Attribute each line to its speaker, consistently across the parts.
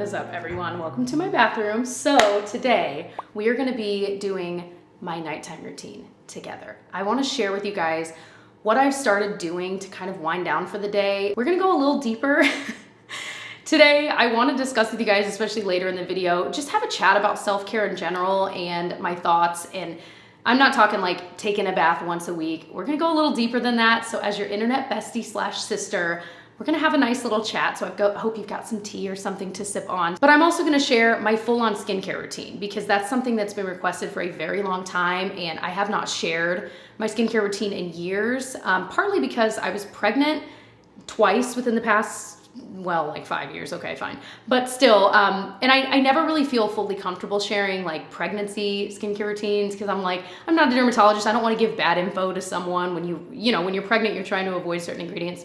Speaker 1: is up, everyone? Welcome to my bathroom. So today we are going to be doing my nighttime routine together. I want to share with you guys what I've started doing to kind of wind down for the day. We're going to go a little deeper. Today, I want to discuss with you guys, especially later in the video, just have a chat about self-care in general and my thoughts. And I'm not talking like taking a bath once a week. We're going to go a little deeper than that. So as your internet bestie / sister, we're gonna have a nice little chat, so I hope you've got some tea or something to sip on. But I'm also gonna share my full-on skincare routine because that's something that's been requested for a very long time, and I have not shared my skincare routine in years, partly because I was pregnant twice within the past, well, like 5 years, okay, fine. But still, and I never really feel fully comfortable sharing like pregnancy skincare routines because I'm not a dermatologist. I don't wanna give bad info to someone when when you're pregnant, you're trying to avoid certain ingredients.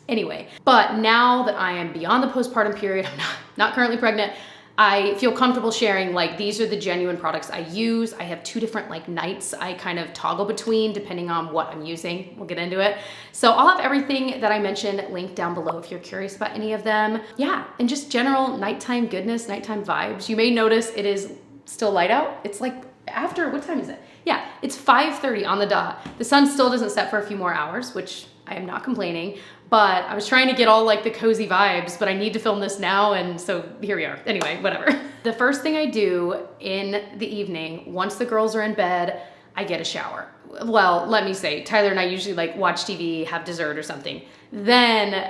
Speaker 1: Anyway, but now that I am beyond the postpartum period, I'm not currently pregnant, I feel comfortable sharing like these are the genuine products I use. I have 2 different like nights I kind of toggle between depending on what I'm using. We'll get into it. So I'll have everything that I mentioned linked down below if you're curious about any of them. Yeah, and just general nighttime goodness, nighttime vibes. You may notice it is still light out. It's like after, what time is it? Yeah, it's 5:30 on the dot. The sun still doesn't set for a few more hours, which I am not complaining. But I was trying to get all like the cozy vibes, but I need to film this now, and so here we are. Anyway, whatever. The first thing I do in the evening, once the girls are in bed, I get a shower. Well, let me say, Tyler and I usually like watch TV, have dessert or something. Then,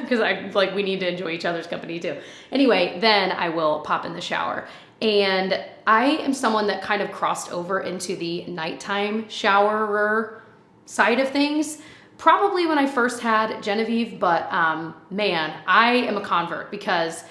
Speaker 1: because we need to enjoy each other's company too. Anyway, then I will pop in the shower. And I am someone that kind of crossed over into the nighttime showerer side of things. Probably when I first had Genevieve, but man, I am a convert because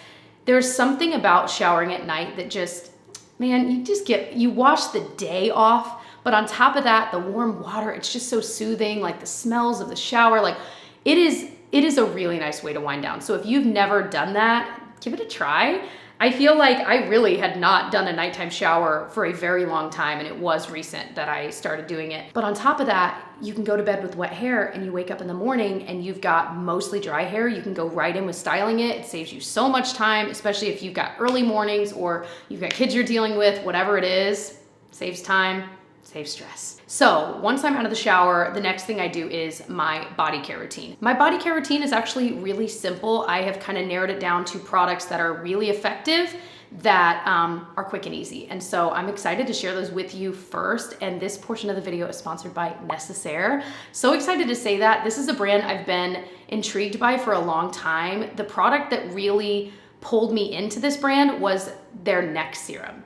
Speaker 1: there's something about showering at night that just, man, you wash the day off, but on top of that, the warm water, it's just so soothing, like the smells of the shower, like it is a really nice way to wind down. So if you've never done that, give it a try. I feel like I really had not done a nighttime shower for a very long time, and it was recent that I started doing it. But on top of that, you can go to bed with wet hair and you wake up in the morning and you've got mostly dry hair. You can go right in with styling it. It saves you so much time, especially if you've got early mornings or you've got kids you're dealing with, whatever it is, saves time, saves stress. So once I'm out of the shower, the next thing I do is my body care routine. My body care routine is actually really simple. I have kind of narrowed it down to products that are really effective that are quick and easy. And so I'm excited to share those with you first. And this portion of the video is sponsored by Necessaire. So excited to say that. This is a brand I've been intrigued by for a long time. The product that really pulled me into this brand was their neck serum.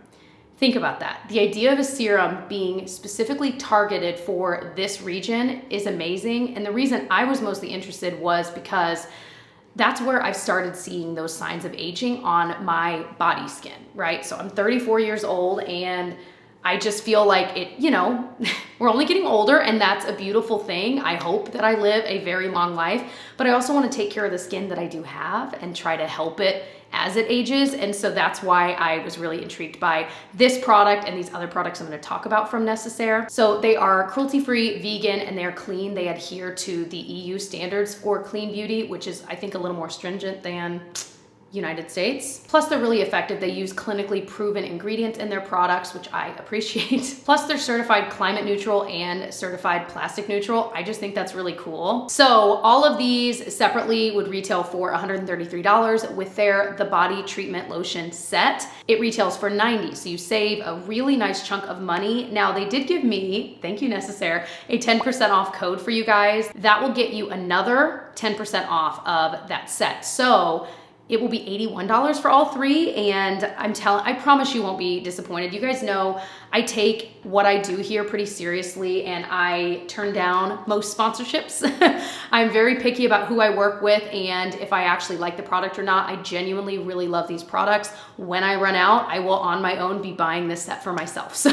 Speaker 1: Think about that. The idea of a serum being specifically targeted for this region is amazing. And the reason I was mostly interested was because that's where I've started seeing those signs of aging on my body skin, right? So I'm 34 years old and I just feel like we're only getting older, and that's a beautiful thing. I hope that I live a very long life, but I also want to take care of the skin that I do have and try to help it as it ages. And so that's why I was really intrigued by this product and these other products I'm going to talk about from Necessaire. So they are cruelty-free, vegan, and they're clean. They adhere to the EU standards for clean beauty, which is, I think, a little more stringent than United States. Plus they're really effective. They use clinically proven ingredients in their products, which I appreciate. Plus they're certified climate neutral and certified plastic neutral. I just think that's really cool. So all of these separately would retail for $133 with the body treatment lotion set. It retails for $90. So you save a really nice chunk of money. Now they did give me, thank you Necessaire, a 10% off code for you guys. That will get you another 10% off of that set. So it will be $81 for all 3, and I promise you won't be disappointed. You guys know I take what I do here pretty seriously, and I turn down most sponsorships. I'm very picky about who I work with and if I actually like the product or not. I genuinely really love these products. When I run out, I will on my own be buying this set for myself. So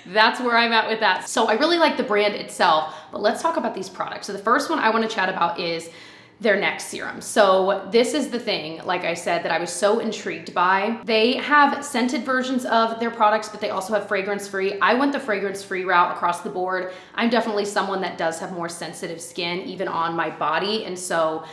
Speaker 1: that's where I'm at with that. So I really like the brand itself, but let's talk about these products. So the first one I want to chat about is their neck serum. So this is the thing, like I said, that I was so intrigued by. They have scented versions of their products, but they also have fragrance-free. I went the fragrance-free route across the board. I'm definitely someone that does have more sensitive skin, even on my body. And so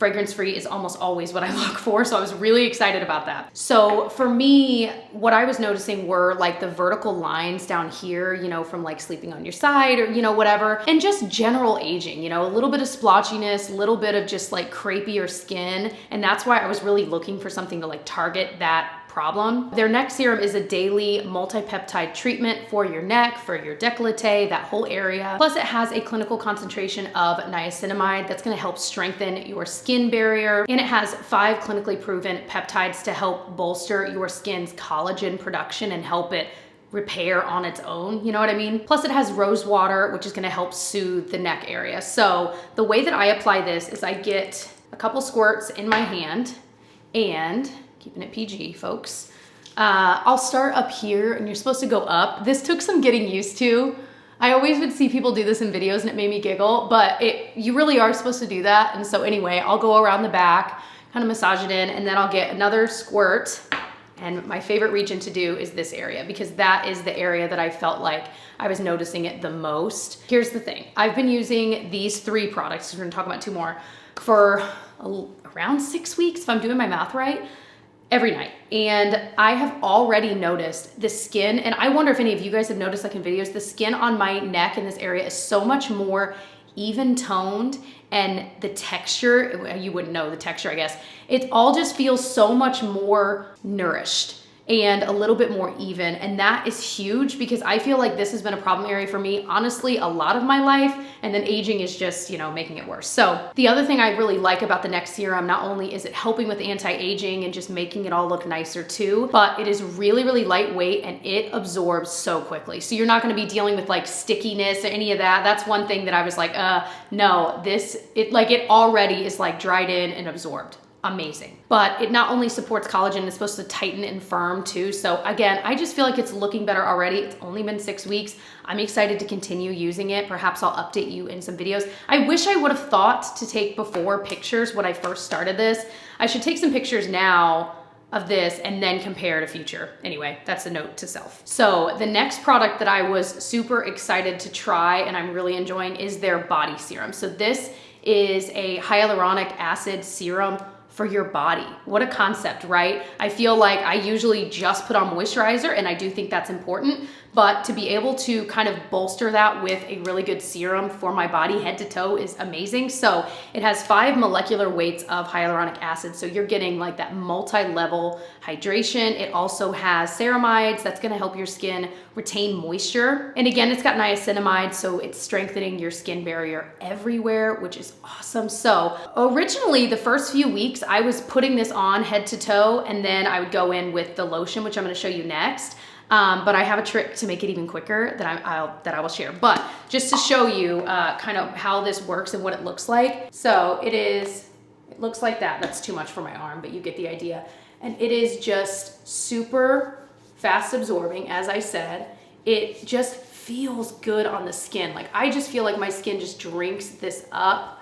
Speaker 1: fragrance-free is almost always what I look for, so I was really excited about that. So for me, what I was noticing were like the vertical lines down here, you know, from like sleeping on your side or, you know, whatever, and just general aging, you know, a little bit of splotchiness, a little bit of just like crepeier skin, and that's why I was really looking for something to like target that problem. Their neck serum is a daily multi-peptide treatment for your neck, for your décolleté, that whole area. Plus it has a clinical concentration of niacinamide that's gonna help strengthen your skin barrier. And it has 5 clinically proven peptides to help bolster your skin's collagen production and help it repair on its own, you know what I mean? Plus it has rose water, which is gonna help soothe the neck area. So the way that I apply this is I get a couple squirts in my hand and keeping it PG, folks. I'll start up here and you're supposed to go up. This took some getting used to. I always would see people do this in videos and it made me giggle, but you really are supposed to do that. And so anyway, I'll go around the back, kind of massage it in, and then I'll get another squirt. And my favorite region to do is this area because that is the area that I felt like I was noticing it the most. Here's the thing. I've been using these 3 products, we're gonna talk about 2 more, for around 6 weeks, if I'm doing my math right, every night. And I have already noticed the skin, and I wonder if any of you guys have noticed like in videos, the skin on my neck in this area is so much more even toned, and the texture, you wouldn't know the texture, I guess. It all just feels so much more nourished and a little bit more even. And that is huge because I feel like this has been a problem area for me, honestly, a lot of my life. And then aging is just, you know, making it worse. So the other thing I really like about the neck serum, not only is it helping with anti-aging and just making it all look nicer too, but it is really, really lightweight and it absorbs so quickly. So you're not gonna be dealing with like stickiness or any of that. That's one thing that I was like, no, it already is like dried in and absorbed. Amazing. But it not only supports collagen, it's supposed to tighten and firm too. So again, I just feel like it's looking better already. It's only been 6 weeks. I'm excited to continue using it. Perhaps I'll update you in some videos. I wish I would have thought to take before pictures when I first started this. I should take some pictures now of this and then compare to future. Anyway, that's a note to self. So the next product that I was super excited to try and I'm really enjoying is their body serum. So this is a hyaluronic acid serum for your body. What a concept, right? I feel like I usually just put on moisturizer and I do think that's important, but to be able to kind of bolster that with a really good serum for my body head to toe is amazing. So it has 5 molecular weights of hyaluronic acid. So you're getting like that multi-level hydration. It also has ceramides that's gonna help your skin retain moisture. And again, it's got niacinamide, so it's strengthening your skin barrier everywhere, which is awesome. So originally the first few weeks I was putting this on head to toe and then I would go in with the lotion, which I'm gonna show you next. But I have a trick to make it even quicker that I will share. But just to show you kind of how this works and what it looks like. So it looks like that. That's too much for my arm, but you get the idea. And it is just super fast absorbing, as I said. It just feels good on the skin. Like I just feel like my skin just drinks this up.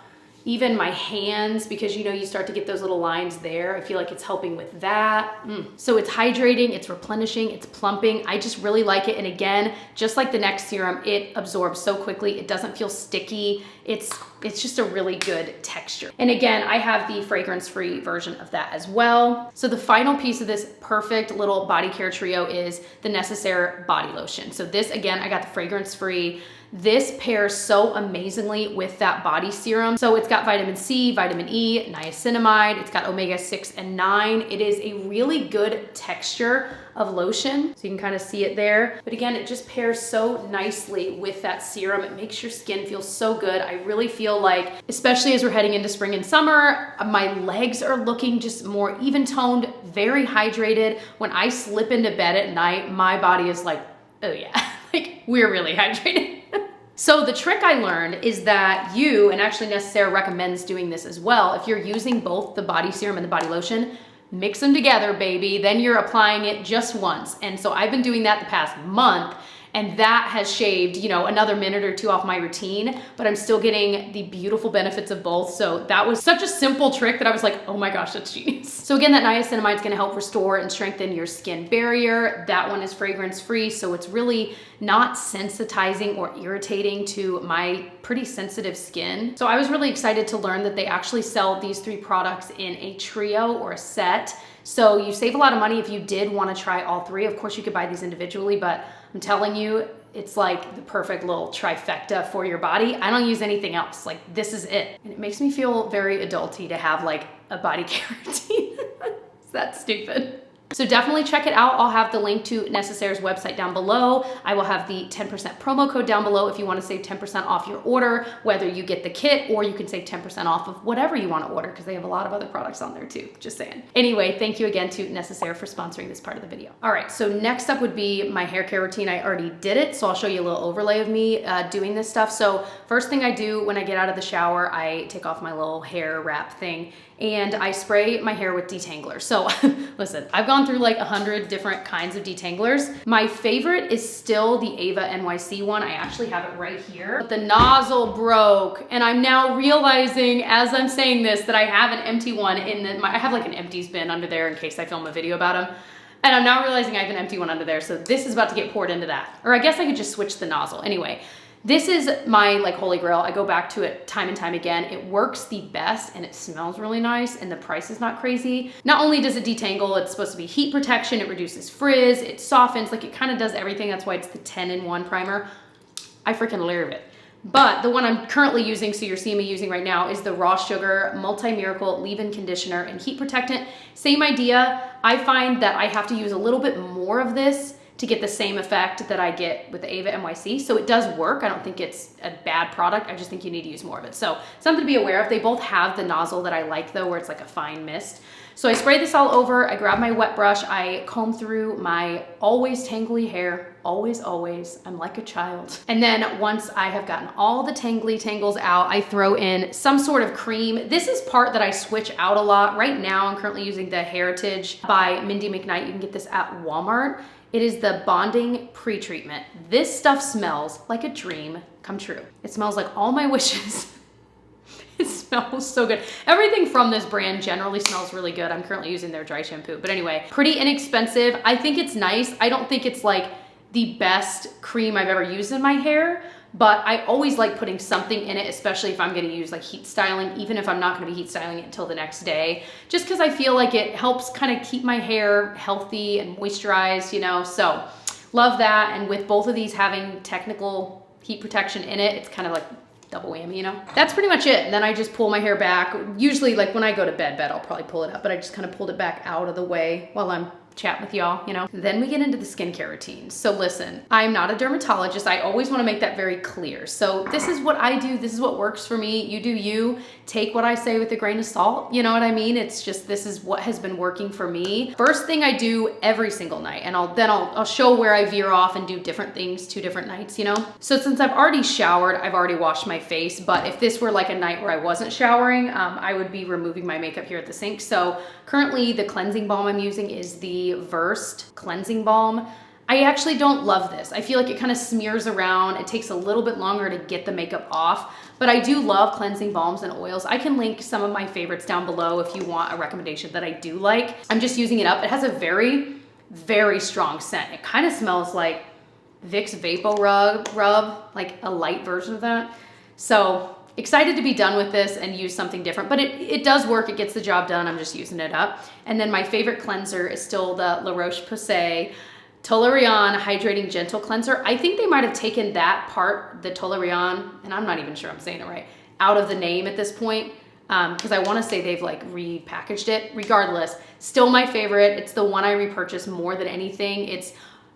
Speaker 1: Even my hands, because you know, you start to get those little lines there. I feel like it's helping with that. So it's hydrating, it's replenishing, it's plumping. I just really like it. And again, just like the neck serum, it absorbs so quickly. It doesn't feel sticky. It's just a really good texture. And again, I have the fragrance-free version of that as well. So the final piece of this perfect little body care trio is the Necessaire body lotion. So this, again, I got the fragrance-free. This pairs so amazingly with that body serum. So it's got vitamin C, vitamin E, niacinamide. It's got omega-6 and 9. It is a really good texture of lotion. So you can kind of see it there. But again, it just pairs so nicely with that serum. It makes your skin feel so good. I really feel like, especially as we're heading into spring and summer, my legs are looking just more even toned, very hydrated. When I slip into bed at night, my body is like, oh yeah, like we're really hydrated. So the trick I learned is that and actually Necessaire recommends doing this as well, if you're using both the body serum and the body lotion, mix them together, baby. Then you're applying it just once. And so I've been doing that the past month. And that has shaved, you know, another minute or two off my routine, but I'm still getting the beautiful benefits of both. So that was such a simple trick that I was like, oh my gosh, that's genius. So again, that niacinamide is gonna help restore and strengthen your skin barrier. That one is fragrance free, so it's really not sensitizing or irritating to my pretty sensitive skin. So I was really excited to learn that they actually sell these 3 products in a trio or a set. So you save a lot of money if you did want to try all 3. Of course, you could buy these individually, but I'm telling you, it's like the perfect little trifecta for your body. I don't use anything else. Like, this is it. And it makes me feel very adulty to have like a body care routine. It's that stupid. So definitely check it out. I'll have the link to Necessaire's website down below. I will have the 10% promo code down below if you want to save 10% off your order, whether you get the kit or you can save 10% off of whatever you want to order, because they have a lot of other products on there too, just saying. Anyway, thank you again to Necessaire for sponsoring this part of the video. All right, so next up would be my hair care routine. I already did it, so I'll show you a little overlay of me doing this stuff. So first thing I do when I get out of the shower, I take off my little hair wrap thing and I spray my hair with detangler. So listen, I've gone through like 100 different kinds of detanglers. My favorite is still the Ava NYC one. I actually have it right here. But the nozzle broke, and I'm now realizing as I'm saying this that I have an empty one I have like an empties bin under there in case I film a video about them. And I'm now realizing I have an empty one under there, so this is about to get poured into that. Or I guess I could just switch the nozzle. Anyway, this is my like holy grail. I go back to it time and time again. It works the best and it smells really nice and the price is not crazy. Not only does it detangle, it's supposed to be heat protection, it reduces frizz, it softens, like it kind of does everything. That's why it's the 10-in-1 primer. I freaking love it. But the one I'm currently using, so you're seeing me using right now, is the Raw Sugar Multi-Miracle Leave-In Conditioner and Heat Protectant. Same idea. I find that I have to use a little bit more of this to get the same effect that I get with the Ava NYC. So it does work. I don't think it's a bad product. I just think you need to use more of it. So something to be aware of. They both have the nozzle that I like though, where it's like a fine mist. So I spray this all over. I grab my wet brush. I comb through my always tangly hair. Always, always. I'm like a child. And then once I have gotten all the tangly tangles out, I throw in some sort of cream. This is part that I switch out a lot. Right now, I'm currently using the Heritage by Mindy McKnight. You can get this at Walmart. It is the Bonding Pre-Treatment. This stuff smells like a dream come true. It smells like all my wishes. It smells so good. Everything from this brand generally smells really good. I'm currently using their dry shampoo. But anyway, pretty inexpensive. I think it's nice. I don't think it's like the best cream I've ever used in my hair, but I always like putting something in it, especially if I'm gonna use like heat styling, even if I'm not gonna be heat styling it until the next day, just because I feel like it helps kind of keep my hair healthy and moisturized, you know? So love that. And with both of these having technical heat protection in it, it's kind of like double whammy, you know? That's pretty much it. And then I just pull my hair back. Usually like when I go to bed, I'll probably pull it up, but I just kind of pulled it back out of the way while I'm chat with y'all, you know? Then we get into the skincare routine. So listen, I'm not a dermatologist. I always wanna make that very clear. So this is what I do. This is what works for me. You do you. Take what I say with a grain of salt. You know what I mean? It's just, this is what has been working for me. First thing I do every single night, and I'll show where I veer off and do different things 2 different nights, you know? So since I've already showered, I've already washed my face, but if this were like a night where I wasn't showering, I would be removing my makeup here at the sink. So currently the cleansing balm I'm using is the Versed cleansing balm. I actually don't love this. I feel like it kind of smears around. It takes a little bit longer to get the makeup off, but I do love cleansing balms and oils. I can link some of my favorites down below if you want a recommendation that I do like. I'm just using it up. It has a very, very strong scent. It kind of smells like Vicks Vapo Rub, like a light version of that. So excited to be done with this and use something different, but it does work. It gets the job done. I'm just using it up. And then my favorite cleanser is still the La Roche-Posay Toleriane Hydrating Gentle Cleanser. I think they might have taken that part, the Toleriane, and I'm not even sure I'm saying it right, out of the name at this point, because I want to say they've like repackaged it. Regardless, still my favorite. It's the one I repurchase more than anything. It's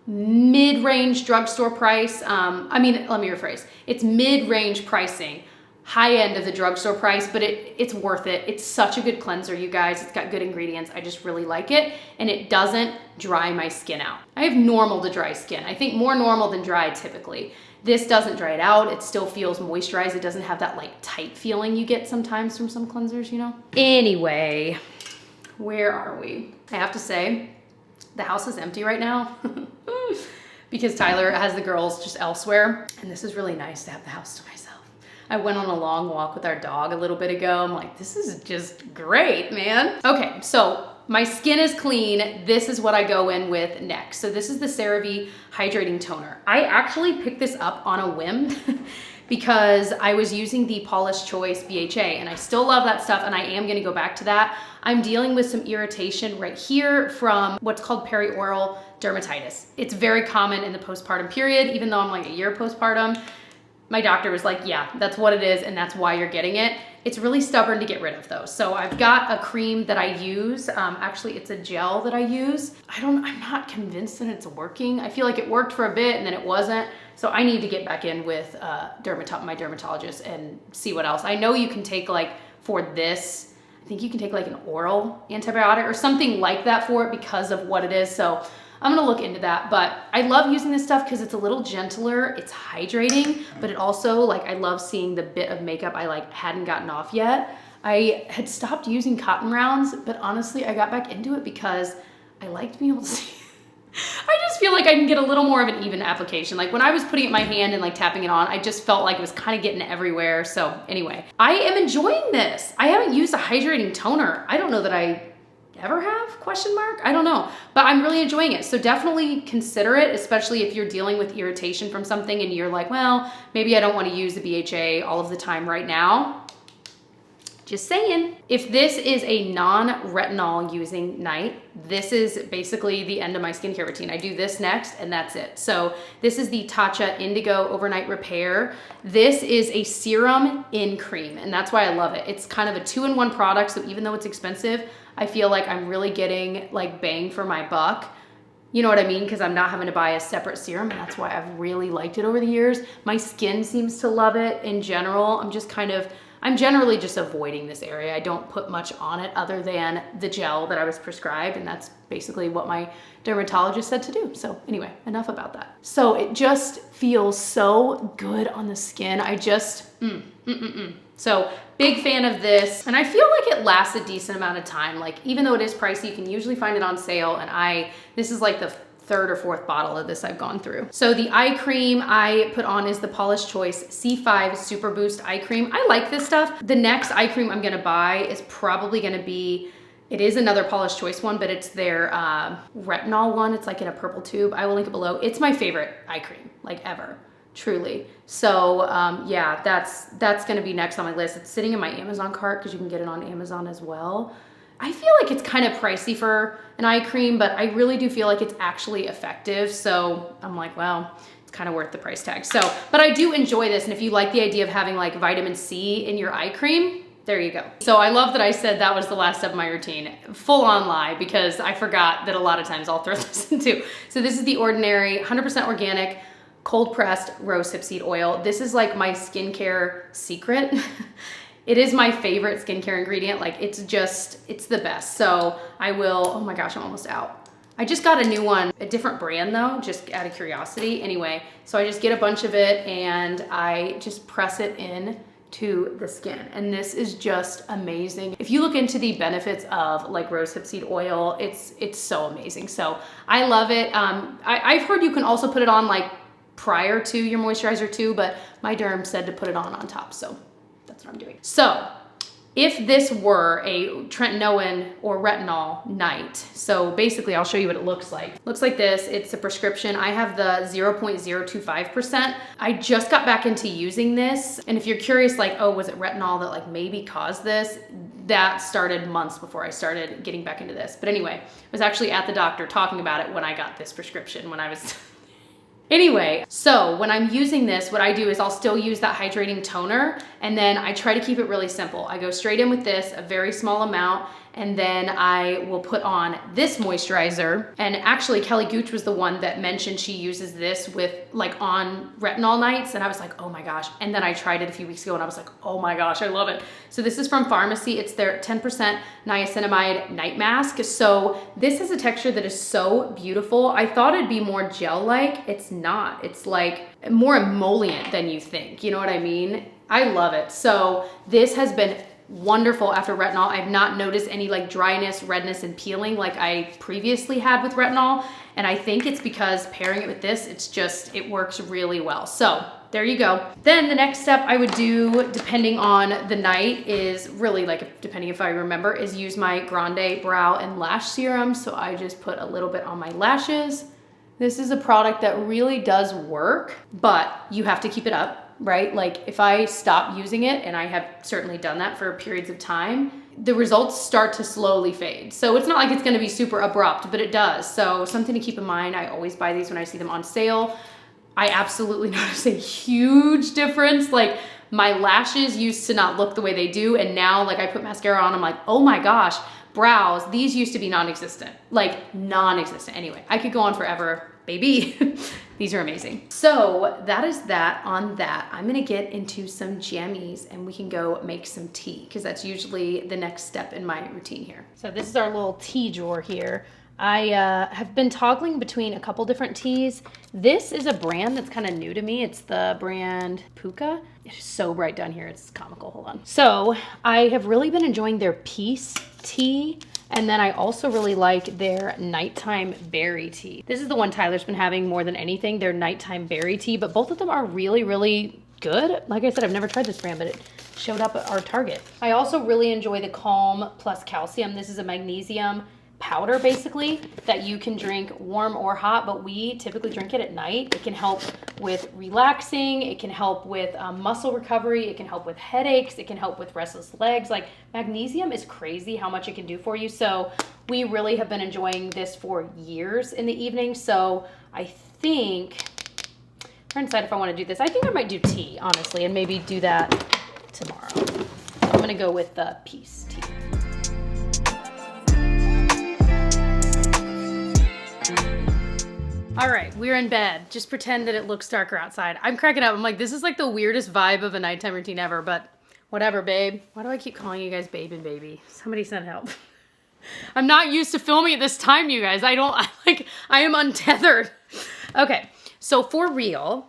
Speaker 1: mid-range drugstore price. Let me rephrase. It's mid-range pricing, high end of the drugstore price, but it's worth it. It's such a good cleanser, you guys. It's got good ingredients. I just really like it, and it doesn't dry my skin out. I have normal to dry skin. I think more normal than dry typically. This doesn't dry it out. It still feels moisturized. It doesn't have that like tight feeling you get sometimes from some cleansers, you know? Anyway, where are we? I have to say, the house is empty right now. because Tyler has the girls just elsewhere. And this is really nice to have the house to myself. I went on a long walk with our dog a little bit ago. I'm like, this is just great, man. Okay, so my skin is clean. This is what I go in with next. So this is the CeraVe Hydrating Toner. I actually picked this up on a whim because I was using the Paula's Choice BHA and I still love that stuff and I am gonna go back to that. I'm dealing with some irritation right here from what's called perioral dermatitis. It's very common in the postpartum period, even though I'm like a year postpartum. My doctor was like, yeah, that's what it is and that's why you're getting it. It's really stubborn to get rid of though. So I've got a cream that I use. Actually, it's a gel that I use. I'm not convinced that it's working. I feel like it worked for a bit and then it wasn't. So I need to get back in with my dermatologist and see what else. I know you can take like for this, I think you can take like an oral antibiotic or something like that for it because of what it is. So I'm gonna look into that, but I love using this stuff because it's a little gentler, it's hydrating, but it also, like, I love seeing the bit of makeup I like hadn't gotten off yet. I had stopped using cotton rounds, but honestly, I got back into it because I liked being able to see. I just feel like I can get a little more of an even application. Like when I was putting it in my hand and like tapping it on, I just felt like it was kind of getting everywhere. So anyway, I am enjoying this. I haven't used a hydrating toner. I don't know that I ever have, question mark? I don't know, but I'm really enjoying it. So definitely consider it, especially if you're dealing with irritation from something and you're like, well, maybe I don't want to use the BHA all of the time right now. Just saying. If this is a non-retinol using night, this is basically the end of my skincare routine. I do this next and that's it. So this is the Tatcha Indigo Overnight Repair. This is a serum in cream and that's why I love it. It's kind of a 2-in-1 product. So even though it's expensive, I feel like I'm really getting like bang for my buck. You know what I mean? Because I'm not having to buy a separate serum and that's why I've really liked it over the years. My skin seems to love it in general. I'm generally just avoiding this area. I don't put much on it other than the gel that I was prescribed and that's basically what my dermatologist said to do. So anyway, enough about that. So it just feels so good on the skin. So big fan of this. And I feel like it lasts a decent amount of time. Like even though it is pricey, you can usually find it on sale. And this is like the 3rd or 4th bottle of this I've gone through. So the eye cream I put on is the Paula's Choice C5 Super Boost Eye Cream. I like this stuff. The next eye cream I'm gonna buy is probably gonna be, it is another Paula's Choice one, but it's their retinol one. It's like in a purple tube. I will link it below. It's my favorite eye cream, like ever. Truly. So yeah, that's gonna be next on my list. It's sitting in my Amazon cart because you can get it on Amazon as well. I feel like it's kind of pricey for an eye cream, but I really do feel like it's actually effective. So I'm like, well, it's kind of worth the price tag. So, but I do enjoy this. And if you like the idea of having like vitamin C in your eye cream, there you go. So I love that I said that was the last step of my routine. Full on lie, because I forgot that a lot of times I'll throw this in too. So this is the Ordinary 100% organic cold pressed rose hip seed oil. This is like my skincare secret. It is my favorite skincare ingredient. Like it's the best. So oh my gosh, I'm almost out. I just got a new one, a different brand though, just out of curiosity. Anyway, so I just get a bunch of it and I just press it in to the skin. And this is just amazing. If you look into the benefits of like rose hip seed oil, it's so amazing. So I love it. I've heard you can also put it on like prior to your moisturizer too, but my derm said to put it on top. So that's what I'm doing. So if this were a tretinoin or retinol night, so basically I'll show you what it looks like. Looks like this. It's a prescription. I have the 0.025%. I just got back into using this. And if you're curious, like, oh, was it retinol that like maybe caused this? That started months before I started getting back into this. But anyway, I was actually at the doctor talking about it when I got this prescription when I was Anyway, so when I'm using this, what I do is I'll still use that hydrating toner and then I try to keep it really simple. I go straight in with this, a very small amount, and then I will put on this moisturizer. And actually Kelly Gooch was the one that mentioned she uses this with like on retinol nights. And I was like, oh my gosh. And then I tried it a few weeks ago and I was like, oh my gosh, I love it. So this is from Pharmacy. It's their 10% niacinamide night mask. So this has a texture that is so beautiful. I thought it'd be more gel-like. It's not. It's like more emollient than you think. You know what I mean? I love it. So this has been wonderful after retinol. I've not noticed any like dryness, redness, and peeling like I previously had with retinol. And I think it's because pairing it with this, it works really well. So there you go. Then the next step I would do, depending on the night, is really like, depending if I remember, is use my Grande Brow and Lash Serum. So I just put a little bit on my lashes. This is a product that really does work, but you have to keep it up, right? Like if I stop using it, and I have certainly done that for periods of time, the results start to slowly fade. So it's not like it's gonna be super abrupt, but it does. So something to keep in mind. I always buy these when I see them on sale. I absolutely notice a huge difference. Like my lashes used to not look the way they do. And now like I put mascara on, I'm like, oh my gosh, brows, these used to be non-existent, like non-existent. Anyway, I could go on forever, baby. These are amazing. So that is that on that. I'm gonna get into some jammies and we can go make some tea because that's usually the next step in my routine here. So this is our little tea drawer here. I have been toggling between a couple different teas. This is a brand that's kind of new to me. It's the brand Puka. It's so bright down here, it's comical, hold on. So I have really been enjoying their Peace tea. And then I also really like their nighttime berry tea. This is the one Tyler's been having more than anything, their nighttime berry tea, but both of them are really, really good. Like I said, I've never tried this brand, but it showed up at our Target. I also really enjoy the Calm Plus Calcium. This is a magnesium powder basically that you can drink warm or hot, but we typically drink it at night. It can help with relaxing, it can help with muscle recovery, it can help with headaches, it can help with restless legs. Like magnesium is crazy how much it can do for you. So we really have been enjoying this for years in the evening. So I think, I'm trying to decide if I want to do this. I think I might do tea, honestly, and maybe do that tomorrow. So I'm gonna go with the Peace tea. All right, we're in bed. Just pretend that it looks darker outside. I'm cracking up. I'm like, this is like the weirdest vibe of a nighttime routine ever, but whatever, babe. Why do I keep calling you guys babe and baby? Somebody send help. I'm not used to filming at this time, you guys. I am untethered. Okay, so for real,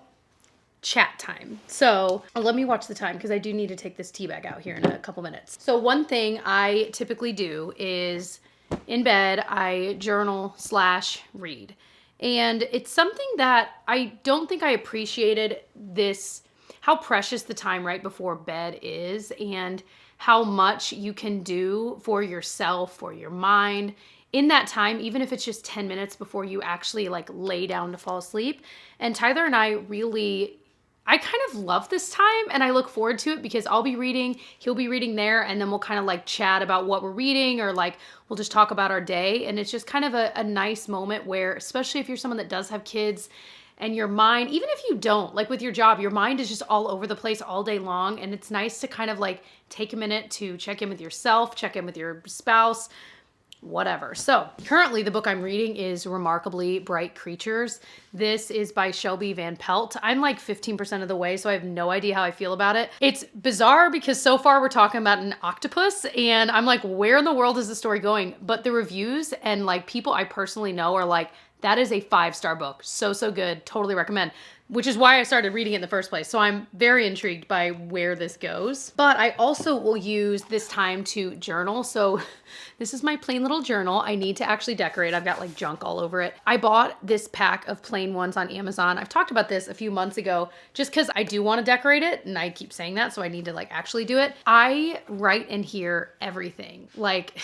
Speaker 1: chat time. So let me watch the time because I do need to take this tea bag out here in a couple minutes. So one thing I typically do is in bed, I journal / read. And it's something that I don't think I appreciated how precious the time right before bed is and how much you can do for yourself, for your mind in that time, even if it's just 10 minutes before you actually like lay down to fall asleep. And Tyler and I kind of love this time and I look forward to it because I'll be reading, he'll be reading there, and then we'll kind of like chat about what we're reading or like we'll just talk about our day. And it's just kind of a nice moment where, especially if you're someone that does have kids and your mind, even if you don't, like with your job, your mind is just all over the place all day long. And it's nice to kind of like take a minute to check in with yourself, check in with your spouse, whatever. So currently the book I'm reading is Remarkably Bright Creatures. This is by Shelby Van Pelt. I'm like 15% of the way, so I have no idea how I feel about it. It's bizarre because so far we're talking about an octopus and I'm like, where in the world is the story going? But the reviews and like people I personally know are like, that is a 5-star book. So good. Totally recommend. Which is why I started reading it in the first place. So I'm very intrigued by where this goes. But I also will use this time to journal. So this is my plain little journal. I need to actually decorate. I've got like junk all over it. I bought this pack of plain ones on Amazon. I've talked about this a few months ago just because I do want to decorate it and I keep saying that, so I need to like actually do it. I write in here everything, like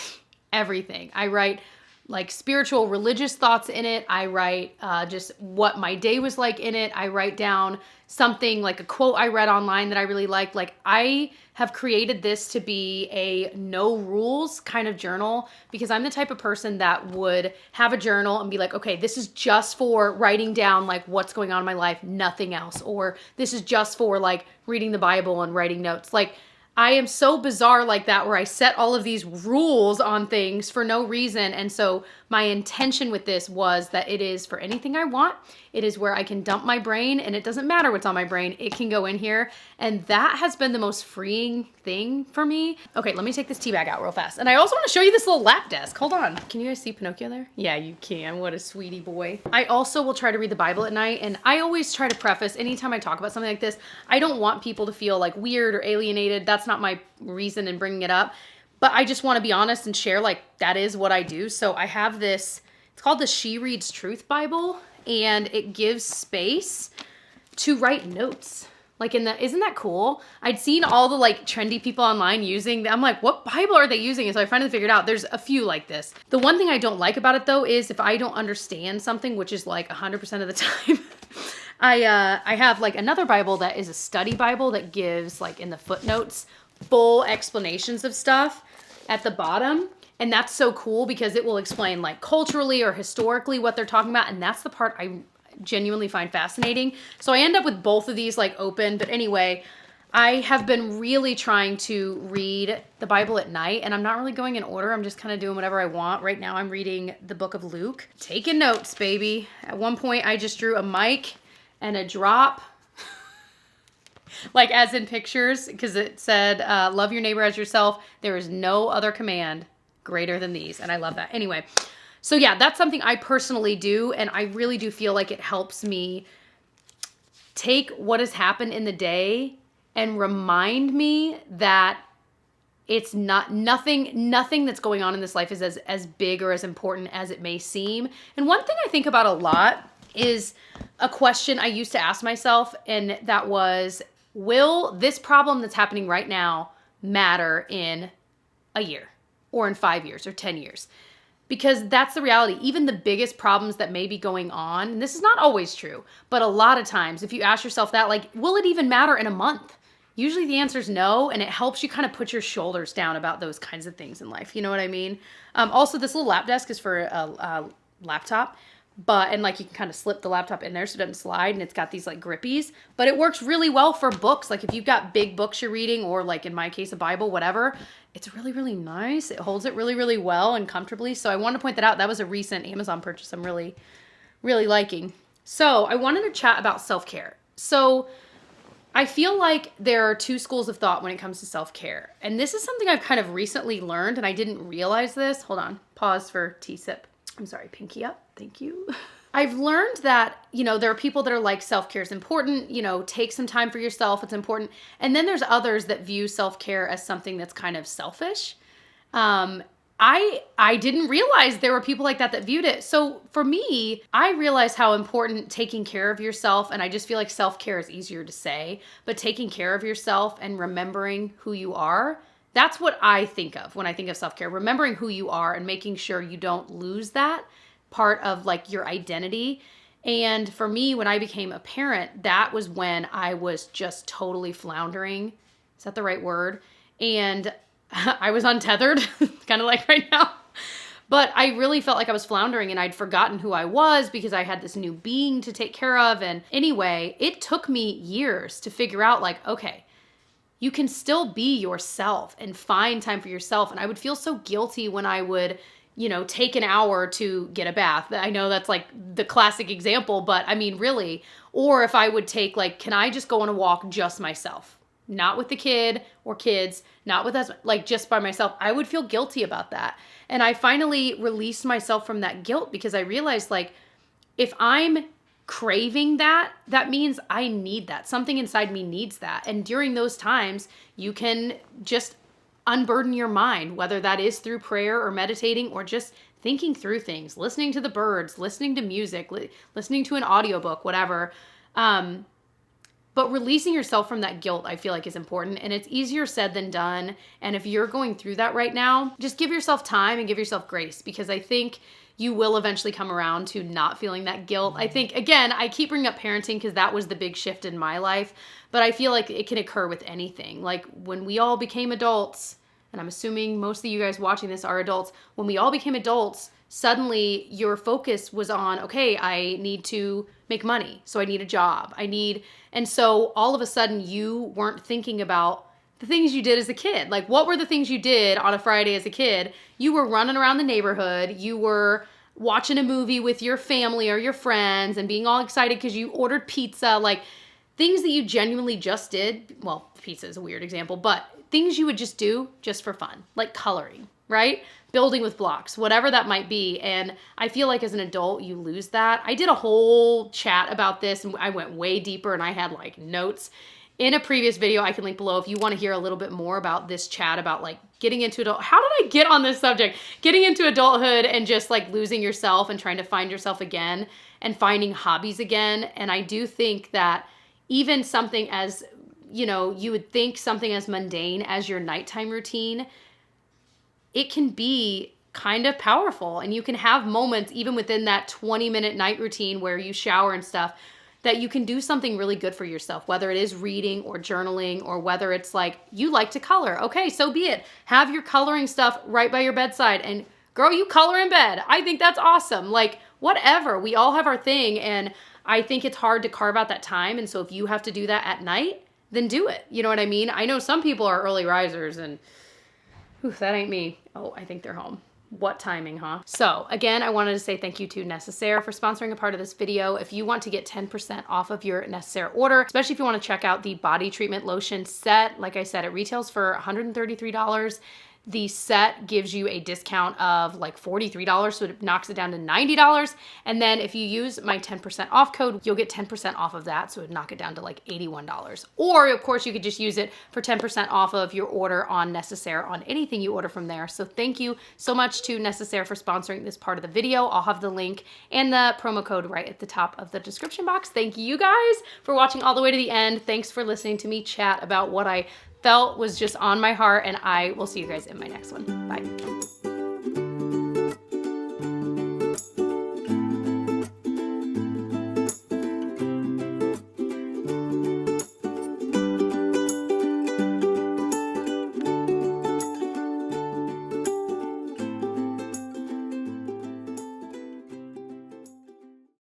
Speaker 1: everything. I write like spiritual, religious thoughts in it. I write just what my day was like in it. I write down something like a quote I read online that I really liked. Like I have created this to be a no rules kind of journal because I'm the type of person that would have a journal and be like, okay, this is just for writing down like what's going on in my life, nothing else. Or this is just for like reading the Bible and writing notes. Like I am so bizarre like that where I set all of these rules on things for no reason. And so my intention with this was that it is for anything I want. It is where I can dump my brain, and it doesn't matter what's on my brain. It can go in here. And that has been the most freeing thing for me. Okay, let me take this tea bag out real fast. And I also want to show you this little lap desk. Hold on. Can you guys see Pinocchio there? Yeah, you can. What a sweetie boy. I also will try to read the Bible at night. And I always try to preface anytime I talk about something like this, I don't want people to feel like weird or alienated. That's not my reason in bringing it up. But I just want to be honest and share, like, that is what I do. So I have this, it's called the She Reads Truth Bible, and it gives space to write notes. Like isn't that cool? I'd seen all the like trendy people online using, I'm like, what Bible are they using? And so I finally figured out there's a few like this. The one thing I don't like about it though is if I don't understand something, which is like 100% of the time, I have like another Bible that is a study Bible that gives like in the footnotes full explanations of stuff at the bottom. And that's so cool because it will explain like culturally or historically what they're talking about. And that's the part I genuinely find fascinating. So I end up with both of these like open. But anyway, I have been really trying to read the Bible at night, and I'm not really going in order. I'm just kind of doing whatever I want. Right now I'm reading the book of Luke. Taking notes, baby. At one point I just drew a mic and a drop. Like as in pictures, because it said, love your neighbor as yourself. There is no other command greater than these. And I love that. Anyway, so yeah, that's something I personally do. And I really do feel like it helps me take what has happened in the day and remind me that it's nothing that's going on in this life is as big or as important as it may seem. And one thing I think about a lot is a question I used to ask myself. And that was, will this problem that's happening right now matter in a year or in 5 years or 10 years? Because that's the reality. Even the biggest problems that may be going on, and this is not always true, but a lot of times if you ask yourself that, like, will it even matter in a month? Usually the answer is no, and it helps you kind of put your shoulders down about those kinds of things in life. You know what I mean? Also, this little lap desk is for a laptop. And like you can kind of slip the laptop in there so it doesn't slide, and it's got these like grippies, but it works really well for books. Like if you've got big books you're reading, or like in my case, a Bible, whatever, it's really, really nice. It holds it really, really well and comfortably. So I wanted to point that out. That was a recent Amazon purchase I'm really, really liking. So I wanted to chat about self-care. So I feel like there are two schools of thought when it comes to self-care. And this is something I've kind of recently learned, and I didn't realize this. Hold on, pause for tea sip. I'm sorry, pinky up. Thank you. I've learned that, there are people that are like self-care is important, take some time for yourself. It's important. And then there's others that view self-care as something that's kind of selfish. I didn't realize there were people like that viewed it. So for me, I realized how important taking care of yourself, and I just feel like self-care is easier to say, but taking care of yourself and remembering who you are, that's what I think of when I think of self-care. Remembering who you are and making sure you don't lose that part of like your identity. And for me, when I became a parent, that was when I was just totally floundering. Is that the right word? And I was untethered, kind of like right now. But I really felt like I was floundering, and I'd forgotten who I was because I had this new being to take care of. And anyway, it took me years to figure out like, okay, you can still be yourself and find time for yourself. And I would feel so guilty when I would, take an hour to get a bath. I know that's like the classic example, but I mean, really. Or if I would take like, can I just go on a walk just myself? Not with the kid or kids, not with us, like just by myself. I would feel guilty about that. And I finally released myself from that guilt because I realized like, if I'm craving that means I need that. Something inside me needs that. And during those times, you can just unburden your mind, whether that is through prayer or meditating or just thinking through things, listening to the birds, listening to music, listening to an audiobook, whatever. But releasing yourself from that guilt, I feel like is important, and it's easier said than done. And if you're going through that right now, just give yourself time and give yourself grace, because I think you will eventually come around to not feeling that guilt. I think, again, I keep bringing up parenting because that was the big shift in my life, but I feel like it can occur with anything. Like when we all became adults, and I'm assuming most of you guys watching this are adults, when we all became adults, suddenly your focus was on, okay, I need to make money, so I need a job. And so all of a sudden you weren't thinking about the things you did as a kid. Like what were the things you did on a Friday as a kid? You were running around the neighborhood. You were, watching a movie with your family or your friends and being all excited because you ordered pizza, like things that you genuinely just did. Well, pizza is a weird example, but things you would just do just for fun, like coloring, right? Building with blocks, whatever that might be. And I feel like as an adult, you lose that. I did a whole chat about this and I went way deeper and I had like notes in a previous video. I can link below if you want to hear a little bit more about this chat about like getting into adult. How did I get on this subject? Getting into adulthood and just like losing yourself and trying to find yourself again and finding hobbies again. And I do think that even something as, you know, you would think something as mundane as your nighttime routine, it can be kind of powerful. And you can have moments even within that 20-minute night routine where you shower and stuff that you can do something really good for yourself, whether it is reading or journaling or whether it's like you like to color. Okay, so be it. Have your coloring stuff right by your bedside and girl, you color in bed. I think that's awesome. Like whatever, we all have our thing. And I think it's hard to carve out that time. And so if you have to do that at night, then do it. You know what I mean? I know some people are early risers and that ain't me. Oh, I think they're home. What timing, huh? So again, I wanted to say thank you to Necessaire for sponsoring a part of this video. If you want to get 10% off of your Necessaire order, especially if you want to check out the body treatment lotion set, like I said, it retails for $133. The set gives you a discount of like $43, so it knocks it down to $90. And then if you use my 10% off code, you'll get 10% off of that, so it'd knock it down to like $81. Or of course, you could just use it for 10% off of your order on Necessaire on anything you order from there. So thank you so much to Necessaire for sponsoring this part of the video. I'll have the link and the promo code right at the top of the description box. Thank you guys for watching all the way to the end. Thanks for listening to me chat about what I felt was just on my heart, and I will see you guys in my next one. Bye.